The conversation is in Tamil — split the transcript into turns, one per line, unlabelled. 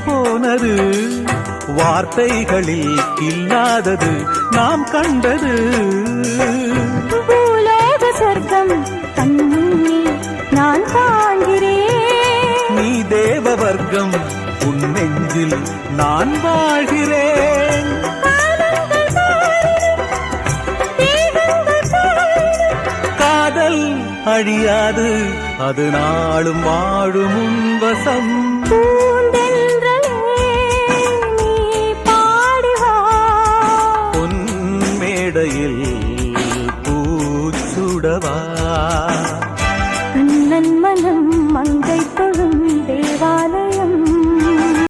போனது வார்த்தைகளில் இல்லாதது நாம் கண்டது
பூலோக சொர்க்கம் கண்முன்னே நான் காண்கிறேன்
நீ தேவ வர்க்கம் உன் நெஞ்சில் நான் வாழ்கிறேன் காதல் அழியாது அது நாளும் வாழும் உன் வசம்